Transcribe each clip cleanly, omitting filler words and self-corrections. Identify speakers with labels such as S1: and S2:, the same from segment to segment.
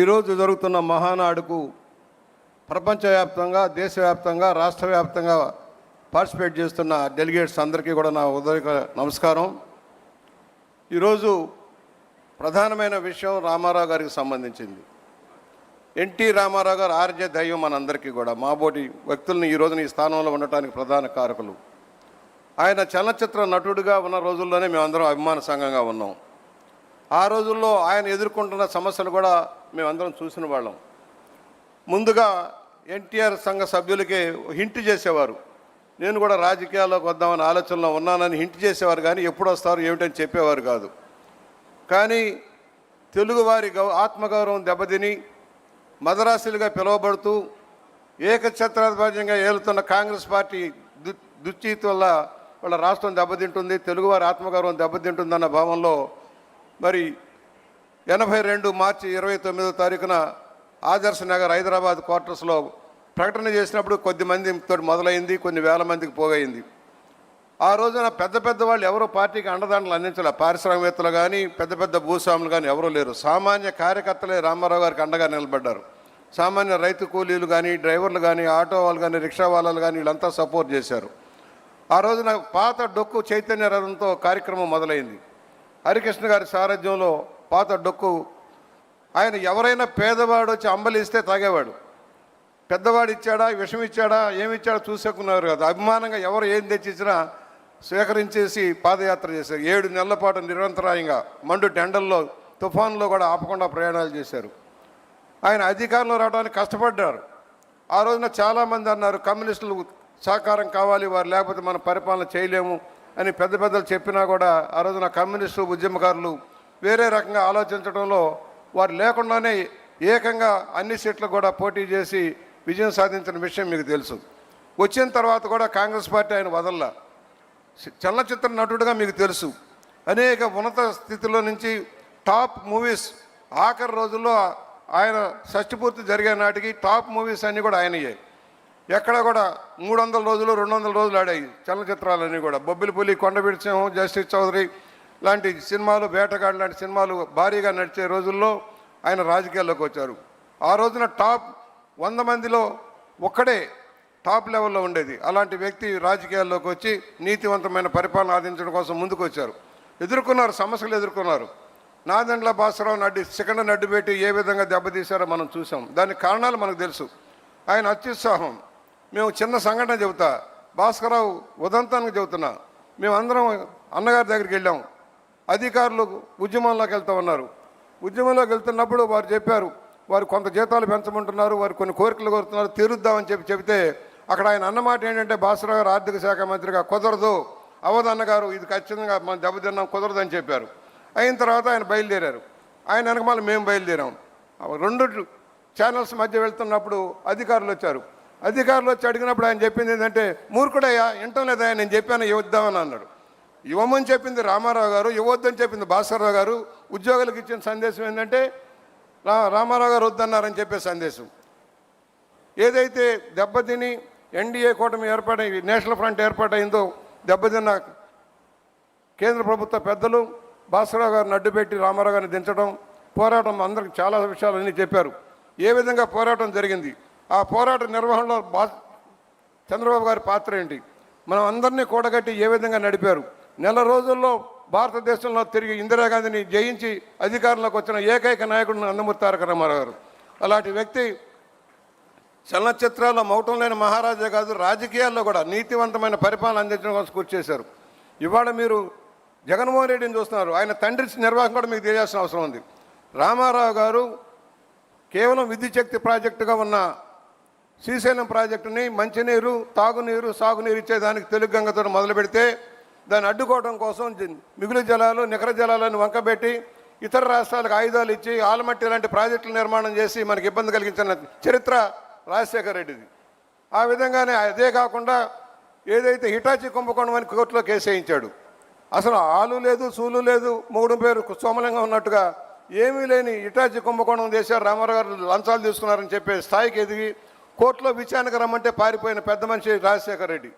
S1: ఈరోజు జరుగుతున్న మహానాడుకు ప్రపంచవ్యాప్తంగా, దేశవ్యాప్తంగా, రాష్ట్ర వ్యాప్తంగా పార్టిసిపేట్ చేస్తున్న డెలిగేట్స్ అందరికీ కూడా నా ఉదయక నమస్కారం. ఈరోజు ప్రధానమైన విషయం రామారావు గారికి సంబంధించింది. ఎన్టీ రామారావు గారు ఆర్జే దైవం మనందరికీ కూడా, మాబోటి వ్యక్తులను ఈ రోజున ఈ స్థానంలో ఉండటానికి ప్రధాన కారకులు. ఆయన చలనచిత్ర నటుడిగా ఉన్న రోజుల్లోనే మేమందరం అభిమాన సంఘంగా ఉన్నాం. ఆ రోజుల్లో ఆయన ఎదుర్కొంటున్న సమస్యలు కూడా మేమందరం చూసిన వాళ్ళం. ముందుగా ఎన్టీఆర్ సంఘ సభ్యులకి హింట్ చేసేవారు. నేను కూడా రాజకీయాల్లోకి వద్దామని ఆలోచనలో ఉన్నానని హింట్ చేసేవారు, కానీ ఎప్పుడు వస్తారు ఏమిటని చెప్పేవారు కాదు. కానీ తెలుగువారి ఆత్మగౌరవం దెబ్బతిని మదరాసులుగా పిలువబడుతూ ఏకఛత్రాధిపత్యంగా ఏలుతున్న కాంగ్రెస్ పార్టీ దుశ్చీతి వల్ల వాళ్ళ రాష్ట్రం దెబ్బతింటుంది, తెలుగువారి ఆత్మగౌరవం దెబ్బతింటుందన్న భావంలో మరి 82 మార్చి 29వ తారీఖున ఆదర్శ నగర్ హైదరాబాద్ క్వార్టర్స్లో ప్రకటన చేసినప్పుడు కొద్ది మందితో మొదలైంది, కొన్ని వేల మందికి పోగైంది. ఆ రోజున పెద్ద పెద్ద వాళ్ళు ఎవరో పార్టీకి అండదండలు అందించాల. పారిశ్రామికవేత్తలు కానీ పెద్ద పెద్ద భూస్వాములు కానీ ఎవరూ లేరు. సామాన్య కార్యకర్తలే రామారావు గారికి అండగా నిలబడ్డారు. సామాన్య రైతు కూలీలు కానీ, డ్రైవర్లు కానీ, ఆటో వాళ్ళు కానీ, రిక్షా వాళ్ళు కానీ వీళ్ళంతా సపోర్ట్ చేశారు. ఆ రోజున పాత డొక్కు చైతన్య రథంతో కార్యక్రమం మొదలైంది. హరికృష్ణ గారి సారథ్యంలో పాత డొక్కు. ఆయన ఎవరైనా పేదవాడు వచ్చి అంబలిస్తే తాగేవాడు. పెద్దవాడు ఇచ్చాడా, విషం ఇచ్చాడా, ఏమిచ్చాడా చూసేకున్నారు కదా. అభిమానంగా ఎవరు ఏం తెచ్చిచ్చినా స్వీకరించేసి పాదయాత్ర చేశారు. 7 నెలల పాటు నిరంతరాయంగా మండు టెండల్లో, తుఫాన్లో కూడా ఆపకుండా ప్రయాణాలు చేశారు. ఆయన అధికారంలో రావడానికి కష్టపడ్డారు. ఆ రోజున చాలామంది అన్నారు కమ్యూనిస్టులు సహకారం కావాలి, వారు లేకపోతే మనం పరిపాలన చేయలేము అని పెద్ద పెద్దలు చెప్పినా కూడా ఆ రోజున కమ్యూనిస్టు ఉద్యమకారులు వేరే రకంగా ఆలోచించడంలో వారు లేకుండానే ఏకంగా అన్ని సీట్లు కూడా పోటీ చేసి విజయం సాధించిన విషయం మీకు తెలుసు. వచ్చిన తర్వాత కూడా కాంగ్రెస్ పార్టీ ఆయన వదల్లా. చలనచిత్ర నటుడుగా మీకు తెలుసు, అనేక ఉన్నత స్థితిలో నుంచి టాప్ మూవీస్ ఆఖరి రోజుల్లో ఆయన షష్టిపూర్తి జరిగే నాటికి టాప్ మూవీస్ అన్నీ కూడా ఆయనయ్యాయి. ఎక్కడ కూడా 300 రోజులు 200 రోజులు ఆడాయి చలనచిత్రాలన్నీ కూడా. బొబ్బిలిపులి, కొండవీటి సింహం, జస్టిస్ చౌదరి లాంటి సినిమాలు, వేటగాడు లాంటి సినిమాలు భారీగా నడిచే రోజుల్లో ఆయన రాజకీయాల్లోకి వచ్చారు. ఆ రోజున టాప్ 100 మందిలో ఒక్కడే టాప్ లెవెల్లో ఉండేది. అలాంటి వ్యక్తి రాజకీయాల్లోకి వచ్చి నీతివంతమైన పరిపాలన ఆదించడం కోసం ముందుకు వచ్చారు. ఎదుర్కొన్నారు, సమస్యలు ఎదుర్కొన్నారు. నాదెండ్ల భాస్కరరావు సెకండ్ నడ్డు పెట్టి ఏ విధంగా దెబ్బతీశారో మనం చూసాం. దానికి కారణాలు మనకు తెలుసు. ఆయన అత్యుత్సాహం. మేము చిన్న సంఘటన చెబుతా, భాస్కరరావు ఉదంతానికి చెబుతున్నా. మేమందరం అన్నగారి దగ్గరికి వెళ్ళాం. అధికారులు ఉద్యమంలోకి వెళ్తూ ఉన్నారు. ఉద్యమంలోకి వెళ్తున్నప్పుడు వారు చెప్పారు, వారు కొంత జీతాలు పెంచమంటున్నారు, వారు కొన్ని కోరికలు కోరుతున్నారు, తీరుద్దామని చెబితే అక్కడ ఆయన అన్నమాట ఏంటంటే, భాస్కరరావు గారు ఆర్థిక శాఖ మంత్రిగా కుదరదు, అవధన్నగారు ఇది ఖచ్చితంగా మనం దెబ్బతిన్నాం, కుదరదని చెప్పారు. అయిన తర్వాత ఆయన బయలుదేరారు. ఆయన వెనకమాల మేము బయలుదేరాం. 2 ఛానల్స్ మధ్య వెళ్తున్నప్పుడు అధికారులు వచ్చారు. అధికారులు వచ్చి అడిగినప్పుడు ఆయన చెప్పింది ఏంటంటే, మూర్ఖుడయ్యా, వింటం లేదా, నేను చెప్పాను ఇవ్వద్దామని అన్నాడు. ఇవ్వమని చెప్పింది రామారావు గారు, ఇవ్వద్దని చెప్పింది భాస్కరరావు గారు. ఉద్యోగులకు ఇచ్చిన సందేశం ఏంటంటే రామారావు గారు వద్దన్నారని చెప్పే సందేశం. ఏదైతే దెబ్బతిని ఎన్డీఏ కూటమి ఏర్పాటై నేషనల్ ఫ్రంట్ ఏర్పాటైందో, దెబ్బతిన్న కేంద్ర ప్రభుత్వ పెద్దలు భాస్కరరావు గారిని అడ్డుపెట్టి రామారావు గారిని దించడం, పోరాటం అందరికి చాలా విషయాలన్నీ చెప్పారు. ఏ విధంగా పోరాటం జరిగింది, ఆ పోరాట నిర్వహణలో చంద్రబాబు గారి పాత్ర ఏంటి, మనం అందరినీ కూడగట్టి ఏ విధంగా నడిపారు. నెల రోజుల్లో భారతదేశంలో తిరిగి ఇందిరాగాంధీని జయించి అధికారంలోకి వచ్చిన ఏకైక నాయకుడు నందమూరి తారక రామారావు గారు. అలాంటి వ్యక్తి చలనచిత్రాల్లో మౌటం లేని మహారాజా కాదు, రాజకీయాల్లో కూడా నీతివంతమైన పరిపాలన అందించడం కోసం కృషి చేశారు. ఇవాళ మీరు జగన్మోహన్ రెడ్డిని చూస్తున్నారు. ఆయన తండ్రి నిర్వాహకం కూడా మీకు తెలియాల్సిన అవసరం ఉంది. రామారావు గారు కేవలం విద్యుత్ శక్తి ప్రాజెక్టుగా ఉన్న శ్రీశైలం ప్రాజెక్టుని మంచినీరు, తాగునీరు, సాగునీరు ఇచ్చేదానికి తెలుగు గంగతో మొదలు పెడితే దాన్ని అడ్డుకోవడం కోసం మిగులు జలాలు, నికర జలాలను వంకబెట్టి ఇతర రాష్ట్రాలకు ఆయుధాలు ఇచ్చి ఆలమట్టి లాంటి ప్రాజెక్టులు నిర్మాణం చేసి మనకి ఇబ్బంది కలిగించిన చరిత్ర రాజశేఖర రెడ్డిది. ఆ విధంగానే అదే కాకుండా ఏదైతే హిటాచి కుంభకోణం అని కోర్టులో కేసు వేయించాడు. అసలు ఆలు లేదు, సూలు లేదు, మొగుడు పేరు సోమలింగం ఉన్నట్టుగా ఏమీ లేని హిటాచి కుంభకోణం చేశారు. రామారావు గారు లంచాలు తీసుకున్నారని చెప్పే స్థాయికి ఎదిగి కోర్టులో విచారణకు రమ్మంటే పారిపోయిన పెద్ద మనిషి రాజశేఖర రెడ్డి.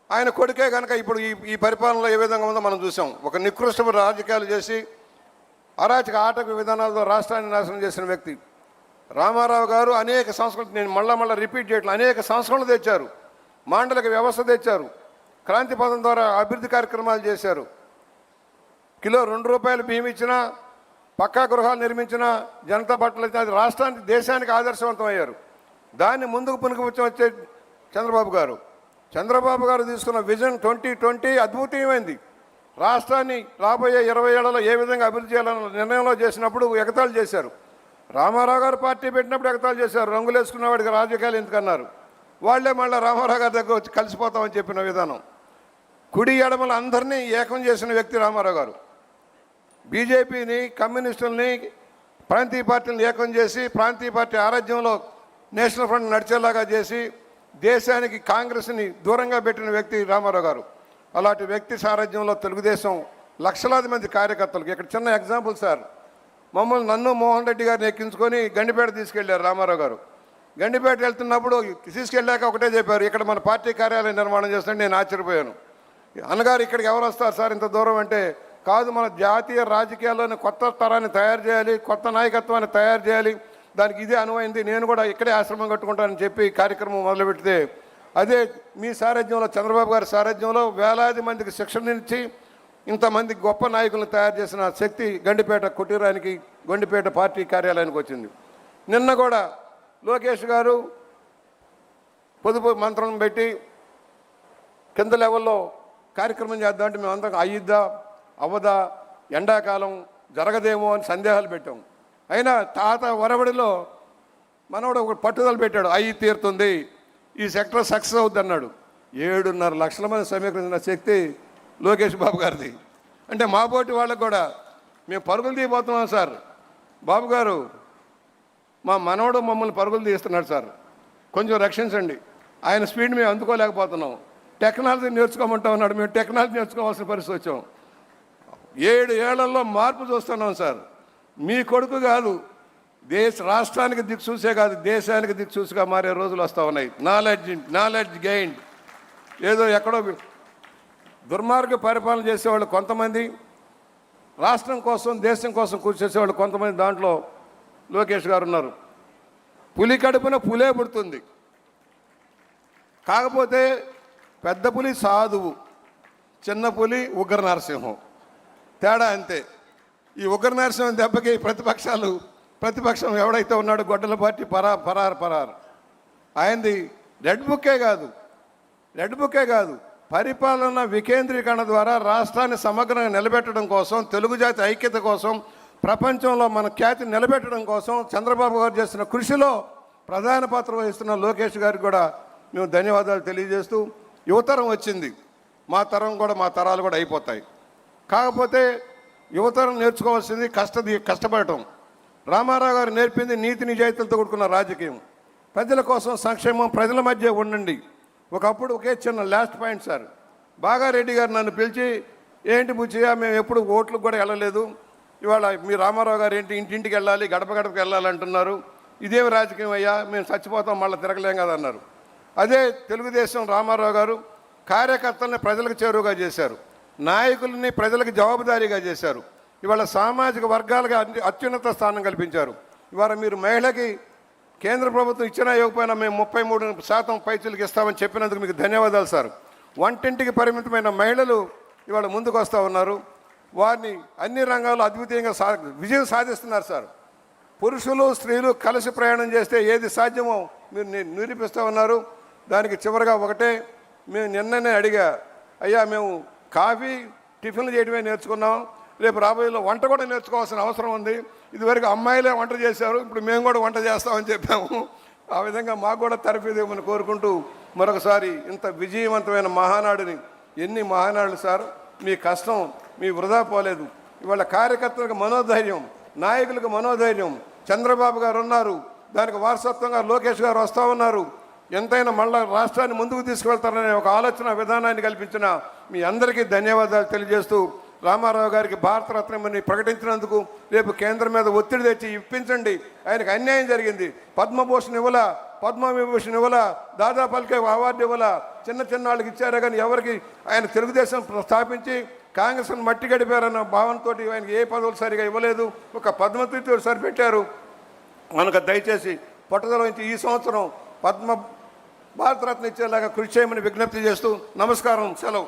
S1: ఆయన కొడుకే కనుక ఇప్పుడు ఈ పరిపాలనలో ఏ విధంగా ఉందో మనం చూసాం. ఒక నికృష్ట రాజకీయాలు చేసి అరాచక ఆటక విధానాలతో రాష్ట్రాన్ని నాశనం చేసిన వ్యక్తి. రామారావు గారు అనేక సంస్కృతులు, నేను మళ్ళా రిపీట్ చేయట్లేదు, అనేక సంస్కరణలు తెచ్చారు. మాండలిక వ్యవస్థ తెచ్చారు. క్రాంతి పథం ద్వారా అభివృద్ధి కార్యక్రమాలు చేశారు. కిలో ₹2 బియ్యం ఇచ్చినా, పక్కా గృహాలు నిర్మించిన జనతా పట్ల అది రాష్ట్రానికి దేశానికి ఆదర్శవంతం అయ్యారు. దాన్ని ముందుకు పునికిపుచ్చే చంద్రబాబు గారు తీసుకున్న విజన్ 2020 అద్భుతమైంది. రాష్ట్రాన్ని రాబోయే 20 ఏళ్లలో ఏ విధంగా అభివృద్ధి చేయాలన్న నిర్ణయంలో చేసినప్పుడు ఎగతాళి చేశారు. రామారావు గారు పార్టీ పెట్టినప్పుడు ఎగతాళి చేశారు. రంగులు వేసుకున్న వాడికి రాజకీయాలు ఎందుకన్నారు. వాళ్లే మళ్ళీ రామారావు గారి దగ్గర వచ్చి కలిసిపోతామని చెప్పిన విధానం. కుడి ఎడమల అందరినీ ఏకం చేసిన వ్యక్తి రామారావు గారు. బీజేపీని, కమ్యూనిస్టుల్ని, ప్రాంతీయ పార్టీలను ఏకం చేసి ప్రాంతీయ పార్టీ ఆరాధ్యంలో నేషనల్ ఫ్రంట్ నడిచేలాగా చేసి దేశానికి కాంగ్రెస్ని దూరంగా పెట్టిన వ్యక్తి రామారావు గారు. అలాంటి వ్యక్తి సారథ్యంలో తెలుగుదేశం లక్షలాది మంది కార్యకర్తలకు, ఇక్కడ చిన్న ఎగ్జాంపుల్ సార్, నన్ను మోహన్ రెడ్డి గారిని ఎక్కించుకొని గండిపేట తీసుకెళ్లారు రామారావు గారు. గండిపేట వెళ్తున్నప్పుడు తీసుకెళ్ళాక ఒకటే చెప్పారు, ఇక్కడ మన పార్టీ కార్యాలయం నిర్మాణం చేస్తుంటే నేను ఆశ్చర్యపోయాను. అన్నగారు ఇక్కడికి ఎవరు వస్తారు సార్ ఇంత దూరం అంటే, కాదు మన జాతీయ రాజకీయాల్లోని కొత్త తరాన్ని తయారు చేయాలి, కొత్త నాయకత్వాన్ని తయారు చేయాలి, దానికి ఇదే అనువైంది, నేను కూడా ఇక్కడే ఆశ్రమం కట్టుకుంటానని చెప్పి కార్యక్రమం మొదలుపెడితే, అదే మీ సారథ్యంలో, చంద్రబాబు గారి సారథ్యంలో వేలాది మందికి శిక్షణ ఇచ్చి ఇంతమంది గొప్ప నాయకులను తయారు చేసిన శక్తి గండిపేట కుటీరానికి, గండిపేట పార్టీ కార్యాలయానికి వచ్చింది. నిన్న కూడా లోకేష్ గారు పొదుపు మంత్రం పెట్టి కింద లెవెల్లో కార్యక్రమం చేద్దామంటే మేమందరం అయ్యిద్దా అవ్వదా, ఎండాకాలం జరగదేమో అని సందేహాలు పెట్టాం. అయినా తాత ఒరవడిలో మనోడు ఒక పట్టుదల పెట్టాడు, అయ్యి తీరుతుంది, ఈ సెక్టర్ సక్సెస్ అవుద్ది అన్నాడు. 7.5 లక్షల మంది సమీకరించిన శక్తి లోకేష్ బాబు గారిది. అంటే మా పోటీ వాళ్ళకు కూడా మేము పరుగులు తీయబోతున్నాం సార్. బాబు గారు మా మనవడు మమ్మల్ని పరుగులు తీస్తున్నాడు సార్, కొంచెం రక్షించండి, ఆయన స్పీడ్ మేము అందుకోలేకపోతున్నాం, టెక్నాలజీ నేర్చుకోమంటా ఉన్నాడు, మేము టెక్నాలజీ నేర్చుకోవాల్సిన పరిస్థితి వచ్చాం. 7 ఏళ్లలో మార్పు చూస్తున్నాం సార్. మీ కొడుకు కాదు, రాష్ట్రానికి దిక్సూసే కాదు, దేశానికి దిక్సూసిగా మారే రోజులు వస్తూ ఉన్నాయి. Knowledge gain. ఏదో ఎక్కడో దుర్మార్గ పరిపాలన చేసేవాళ్ళు కొంతమంది, రాష్ట్రం కోసం దేశం కోసం కృషి చేసేవాళ్ళు కొంతమంది, దాంట్లో లోకేష్ గారు ఉన్నారు. పులి కడుపున పులే పుడుతుంది. కాకపోతే పెద్ద పులి సాధువు, చిన్న పులి ఉగ్ర నరసింహం, తేడా అంతే. ఈ ఉగ్ర నరసింహం దెబ్బకి ప్రతిపక్షం ఎవడైతే ఉన్నాడో గొడ్డల పార్టీ పరారు. ఆయనది రెడ్ బుక్కే కాదు, పరిపాలన వికేంద్రీకరణ ద్వారా రాష్ట్రాన్ని సమగ్రంగా నిలబెట్టడం కోసం, తెలుగు జాతి ఐక్యత కోసం, ప్రపంచంలో మన ఖ్యాతిని నిలబెట్టడం కోసం చంద్రబాబు గారు చేస్తున్న కృషిలో ప్రధాన పాత్ర వహిస్తున్న లోకేష్ గారికి కూడా మేము ధన్యవాదాలు తెలియజేస్తూ, యువతరం వచ్చింది, మా తరాలు కూడా అయిపోతాయి. కాకపోతే యువతరం నేర్చుకోవాల్సింది కష్టపడటం. రామారావు గారు నేర్పింది నీతి నిజాయితీలతో కూడుకున్న రాజకీయం, ప్రజల కోసం సంక్షేమం, ప్రజల మధ్య ఉండండి. ఒకప్పుడు ఒకే చిన్న లాస్ట్ పాయింట్ సార్, బాగారెడ్డి గారు నన్ను పిలిచి, ఏంటి బుచ్చిగా మేము ఎప్పుడు ఓట్లకు కూడా వెళ్ళలేదు, ఇవాళ మీ రామారావు గారు ఏంటి ఇంటింటికి వెళ్ళాలి, గడపకి వెళ్ళాలి అంటున్నారు, ఇదేమి రాజకీయం అయ్యా, మేము చచ్చిపోతాం మళ్ళీ తిరగలేం కదా అన్నారు. అదే తెలుగుదేశం రామారావు గారు కార్యకర్తల్ని ప్రజలకు చేరువుగా చేశారు, నాయకుల్ని ప్రజలకు జవాబుదారీగా చేశారు. ఇవాళ సామాజిక వర్గాలుగా అత్యున్నత స్థానం కల్పించారు. ఇవాళ మీరు మహిళకి కేంద్ర ప్రభుత్వం ఇచ్చినా ఇవ్వకపోయినా మేము 33% పైచీలకు ఇస్తామని చెప్పినందుకు మీకు ధన్యవాదాలు సార్. వంటింటికి పరిమితమైన మహిళలు ఇవాళ ముందుకు వస్తూ ఉన్నారు. వారిని అన్ని రంగాల్లో అద్వితీయంగా విజయం సాధిస్తున్నారు సార్. పురుషులు స్త్రీలు కలిసి ప్రయాణం చేస్తే ఏది సాధ్యమో మీరు నిరూపిస్తూ ఉన్నారు. దానికి చివరిగా ఒకటే, మేము నిన్ననే అడిగా, అయ్యా మేము కాఫీ టిఫిన్లు చేయడమే నేర్చుకున్నాం, రేపు రాబోయేలో వంట కూడా నేర్చుకోవాల్సిన అవసరం ఉంది. ఇదివరకు అమ్మాయిలే వంట చేశారు, ఇప్పుడు మేము కూడా వంట చేస్తామని చెప్పాము. ఆ విధంగా మాకు కూడా తరఫీదేమని కోరుకుంటూ మరొకసారి ఇంత విజయవంతమైన మహానాడుని, ఎన్ని మహానాడులు సార్, మీ కష్టం మీ వృధా పోలేదు. ఇవాళ కార్యకర్తలకు మనోధైర్యం, నాయకులకు మనోధైర్యం, చంద్రబాబు గారు ఉన్నారు, దానికి వారసత్వంగా లోకేష్ గారు వస్తూ ఉన్నారు. ఎంతైనా మళ్ళీ రాష్ట్రాన్ని ముందుకు తీసుకువెళ్తారనే ఒక ఆలోచన విధానాన్ని కల్పించిన మీ అందరికీ ధన్యవాదాలు తెలియజేస్తూ, రామారావు గారికి భారతరత్నమని ప్రకటించినందుకు రేపు కేంద్రం మీద ఒత్తిడి తెచ్చి ఇప్పించండి. ఆయనకు అన్యాయం జరిగింది, పద్మభూషణ్ ఇవ్వలా, పద్మవిభూషణ్ ఇవ్వలా, దాదా ఫాల్కే అవార్డు ఇవ్వలా, చిన్న వాళ్ళకి ఇచ్చారే కానీ ఎవరికి ఆయన తెలుగుదేశం స్థాపించి కాంగ్రెస్ను మట్టి గడిపారన్న భావనతో ఆయనకి ఏ పదవులు సరిగా ఇవ్వలేదు. ఒక పద్మశ్రీతో సరిపెట్టారు. కనుక దయచేసి పట్టుదల వహించి ఈ సంవత్సరం పద్మ భారతరత్న ఇచ్చేలాగా కృషి చేయమని విజ్ఞప్తి చేస్తూ నమస్కారం, సెలవు.